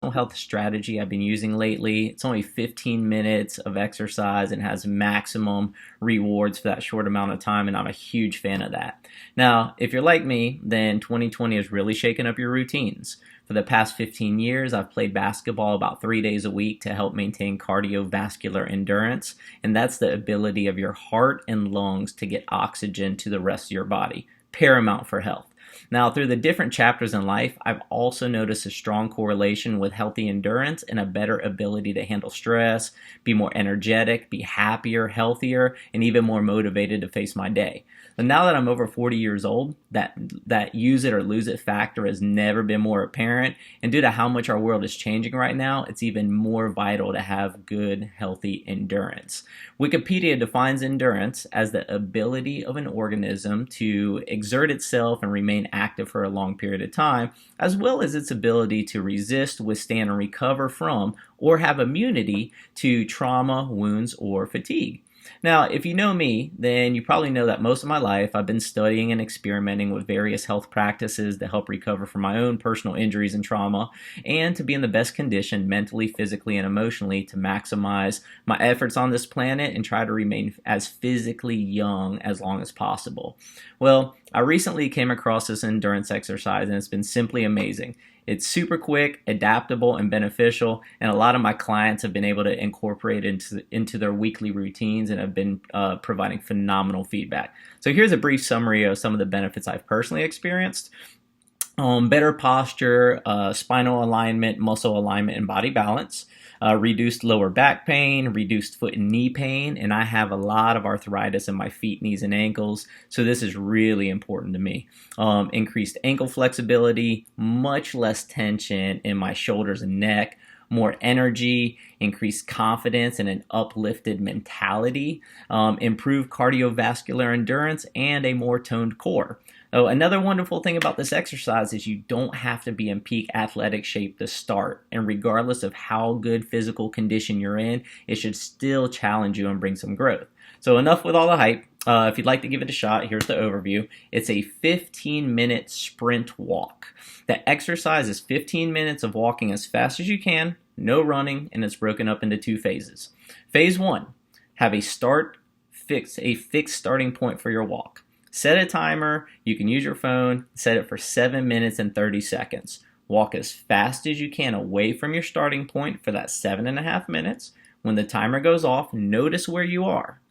personal health strategy I've been using lately. It's only 15 minutes of exercise and has maximum rewards for that short amount of time, and I'm a huge fan of that. Now, if you're like me, then 2020 has really shaken up your routines. For the past 15 years, I've played basketball about 3 days a week to help maintain cardiovascular endurance, and that's the ability of your heart and lungs to get oxygen to the rest of your body, paramount for health. Now, through the different chapters in life, I've also noticed a strong correlation with healthy endurance and a better ability to handle stress, be more energetic, be happier, healthier, and even more motivated to face my day. And now that I'm over 40 years old, that use it or lose it factor has never been more apparent. And due to how much our world is changing right now, it's even more vital to have good, healthy endurance. Wikipedia defines endurance as the ability of an organism to exert itself and remain active for a long period of time, as well as its ability to resist, withstand, and recover from or have immunity to trauma, wounds, or fatigue. Now, if you know me, then you probably know that most of my life I've been studying and experimenting with various health practices to help recover from my own personal injuries and trauma, and to be in the best condition mentally, physically, and emotionally to maximize my efforts on this planet and try to remain as physically young as long as possible. Well, I recently came across this endurance exercise, and it's been simply amazing. It's super quick, adaptable, and beneficial, and a lot of my clients have been able to incorporate it into their weekly routines and have been providing phenomenal feedback. So here's a brief summary of some of the benefits I've personally experienced. Better posture, spinal alignment, muscle alignment, and body balance. Reduced lower back pain, reduced foot and knee pain, and I have a lot of arthritis in my feet, knees, and ankles, so this is really important to me. Increased ankle flexibility, much less tension in my shoulders and neck, more energy, increased confidence, and an uplifted mentality, improved cardiovascular endurance, and a more toned core. Oh, another wonderful thing about this exercise is you don't have to be in peak athletic shape to start. And regardless of how good physical condition you're in, it should still challenge you and bring some growth. So enough with all the hype. If you'd like to give it a shot, here's the overview. It's a 15-minute sprint walk. The exercise is 15 minutes of walking as fast as you can, no running, and it's broken up into 2 phases. Phase 1, have a fixed starting point for your walk. Set a timer. You can use your phone. Set it for 7 minutes and 30 seconds. Walk as fast as you can away from your starting point for that 7.5 minutes. When the timer goes off, notice where you are.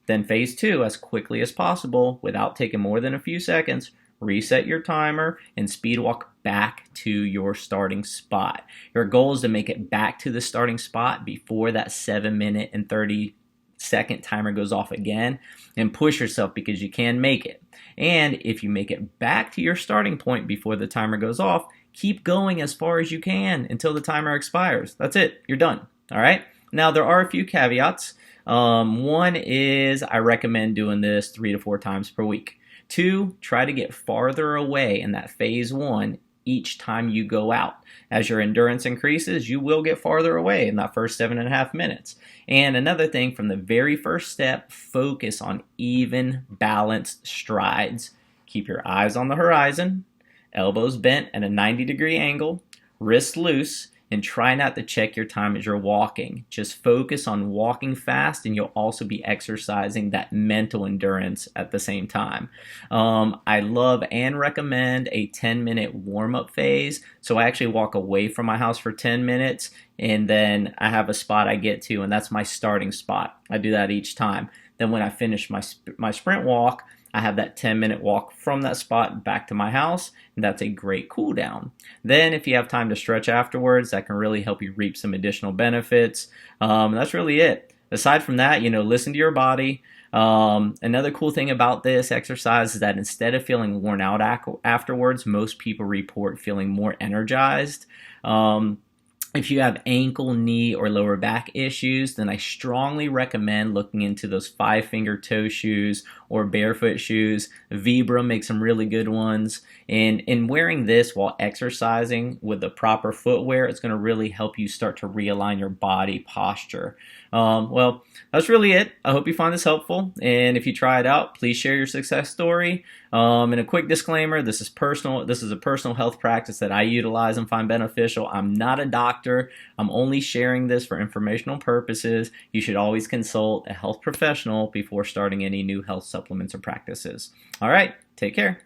Then phase 2, as quickly as possible, without taking more than a few seconds, reset your timer and speed walk back to your starting spot. Your goal is to make it back to the starting spot before that 7 minute and 30 second timer goes off again, and push yourself because you can make it. And if you make it back to your starting point before the timer goes off, keep going as far as you can until the timer expires. That's it. You're done. All right. Now, there are a few caveats. One is I recommend doing this 3 to 4 times per week. 2, try to get farther away in that phase 1 each time you go out. As your endurance increases, you will get farther away in that first 7.5 minutes. And another thing, from the very first step, focus on even, balanced strides. Keep your eyes on the horizon, elbows bent at a 90-degree angle, wrists loose, and try not to check your time as you're walking. Just focus on walking fast, and you'll also be exercising that mental endurance at the same time. I love and recommend a 10-minute warm-up phase. So I actually walk away from my house for 10 minutes, and then I have a spot I get to, and that's my starting spot. I do that each time. Then when I finish my sprint walk, I have that 10-minute walk from that spot back to my house, and that's a great cool down. Then if you have time to stretch afterwards, that can really help you reap some additional benefits. That's really it. Aside from that, listen to your body. Another cool thing about this exercise is that instead of feeling worn out afterwards, most people report feeling more energized. If you have ankle, knee, or lower back issues, then I strongly recommend looking into those 5-finger toe shoes or barefoot shoes. Vibram makes some really good ones. And in wearing this while exercising with the proper footwear, it's going to really help you start to realign your body posture. Well, that's really it. I hope you find this helpful. And if you try it out, please share your success story. And a quick disclaimer, this is a personal health practice that I utilize and find beneficial. I'm not a doctor. doctor. I'm only sharing this for informational purposes. You should always consult a health professional before starting any new health supplements or practices. All right, take care.